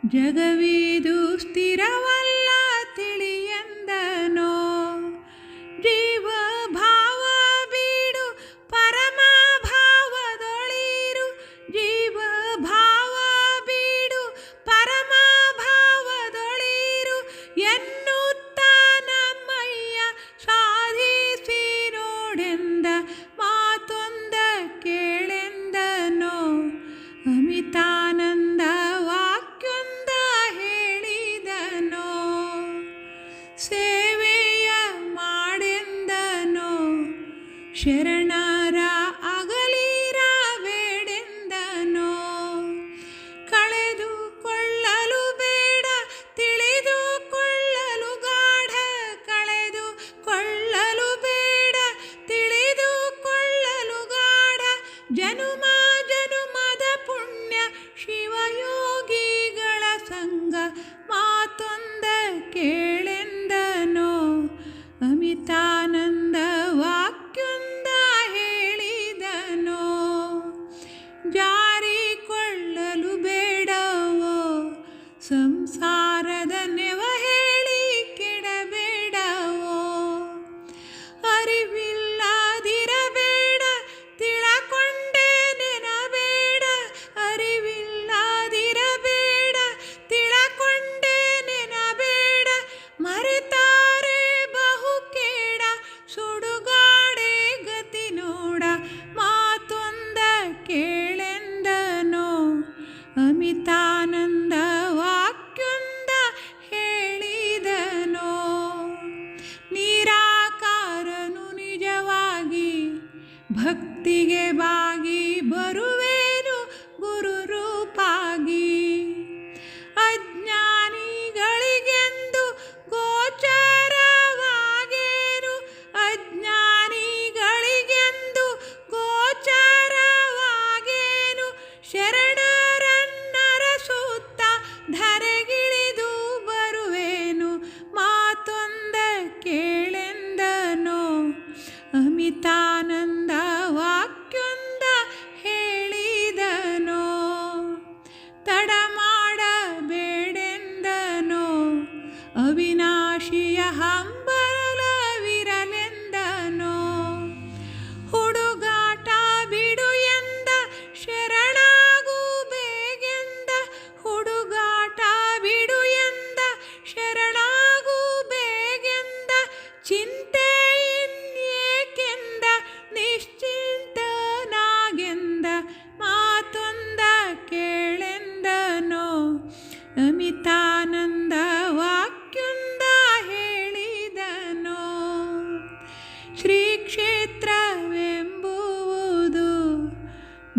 ಜಗವಿದು ಸ್ಥಿರವಲ್ಲ ತಿಳಿಯಂದನೋ. ಜೀವ ಭಾವ ಬೀಡು ಪರಮ ಭಾವದೊಳಿರು. ಜೀವ ಭಾವ ಬೀಡು ಪರಮ ಭಾವದೊಳಿರು ಎನ್ನುತ್ತ ನಮ್ಮಯ್ಯ ಸಾಧಿಸಿ ನೋಡೆಂದ ಮಾತೊಂದ ಕೇಳೆಂದನೋ. ಅಮಿತಾನಂದ ವಾಕ್ಯೊಂದ ಹೇಳಿದನೋ. ಸೇವೆಯ ಮಾಡೆಂದನೋ. ಶರಣರ ಅಗಲಿರಬೇಡೆಂದನೋ. ಕಳೆದುಕೊಳ್ಳಲು ಬೇಡ ತಿಳಿದುಕೊಳ್ಳಲು ಗಾಢ. ಕಳೆದುಕೊಳ್ಳಲು ಬೇಡ ತಿಳಿದುಕೊಳ್ಳಲು ಗಾಢ. ಜನುಮ ಜನುಮದ ಪುಣ್ಯ ಶಿವಯೋಗಿಗಳ ಸಂಗ ಮಾತೊಂದ ಕೇಳೆಂದನೋ. ಅಮಿತಾನಂದ ವಾಕ್ಯೊಂದ ಹೇಳಿದನೋ. ಜಾರಿಕೊಳ್ಳಲು ಬೇಡವೋ ಸಂಸಾರದ ನೆವ ಹೇಳಿ ಕೆಡಬೇಡವೋ. ಅರಿವಿಲ್ಲದಿರಬೇಡ ತಿಳಕೊಂಡೇ ನೆನಬೇಡ. ಅರಿವಿಲ್ಲದಿರಬೇಡ ತಿಳಕೊಂಡೇ ನೆನಬೇಡ. ಮರೆತಾರೆ ಬಹು ಕೇಡ ಸುಡುಗಾಡೆ ಗತಿ ನೋಡ. ಮಾತೊಂದ ಕೇಳೆಂದನೋ. ಅಮಿತಾನಂದ ವಾಕ್ಯೊಂದ ಹೇಳಿದನೋ. ನಿರಾಕಾರನು ನಿಜವಾಗಿ ಭಕ್ತಿಗೆ ಬಾಗಿ ಬರುವೇನು ಗುರು ರೂಪಾಗಿ. ಅಜ್ಞಾನಿಗಳಿಗೆಂದು ಗೋಚರವಾಗೇನು. ಅಜ್ಞಾನಿಗಳಿಗೆಂದು ಗೋಚರವಾಗೇನು. ಶರಣರನ್ನರಸುತ್ತ ಧರೆಗಿಳಿದು ಬರುವೇನು. ಮಾತೊಂದ ಕೇಳೆಂದನೋ. ಅಮಿತಾನಂದ ವಾಕ್ಯೊಂದ ಹೇಳಿದನೋ. ತಡ ಮಾಡಬೇಡೆಂದನೋ. ಅವಿನಾಶಿಯ ಹಂಬಲವಿರಲೆಂದನೋ. ಹುಡುಗಾಟ ಬಿಡು ಎಂದ ಶರಣಾಗು ಬೇಗೆಂದ. ಹುಡುಗಾಟ ಬಿಡು ಎಂದ ಶರಣಾಗು ಬೇಗೆಂದ. ಚಿಂತೆ ಇನ್ನೇಕೆಂದ ನಿಶ್ಚಿಂತನಾಗೆಂದ. ಮಾತೊಂದ ಕೇಳೆಂದನೋ. ಅಮಿತಾನಂದ ವಾಕ್ಯೊಂದ ಹೇಳಿದನೋ. ಶ್ರೀ ಕ್ಷೇತ್ರವೆಂಬುವುದು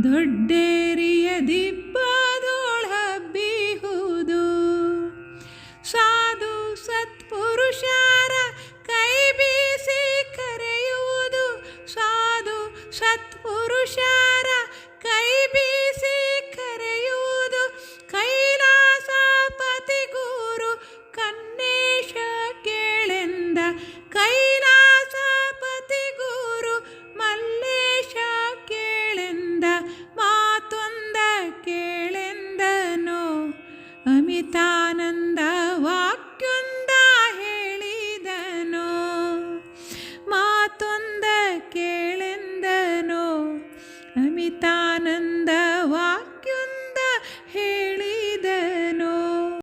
ದೊಡ್ಡೇರಿಯ ದಿಬ್ಬದೊಳಹಬ್ಬಿಹುದು. ಸಾಧು ಸತ್ಪುರುಷರ ಕೈ ಬೀಸಿ ಕರೆಯುವುದು. ಸಾಧು ಸತ್ಪುರುಷರ ಕೈ ಬೀಸಿ ಕರೆಯುವುದು. ಕೈಲಾಸಪತಿ ಗುರು ಕನ್ನೇಶ ಕೇಳೆಂದ. ಕೈಲಾಸಪತಿ ಗುರು ಮಲ್ಲೇಶ ಕೇಳೆಂದ. ಮಾತೊಂದ ಕೇಳೆಂದನೋ. ಅಮಿತಾನಂದ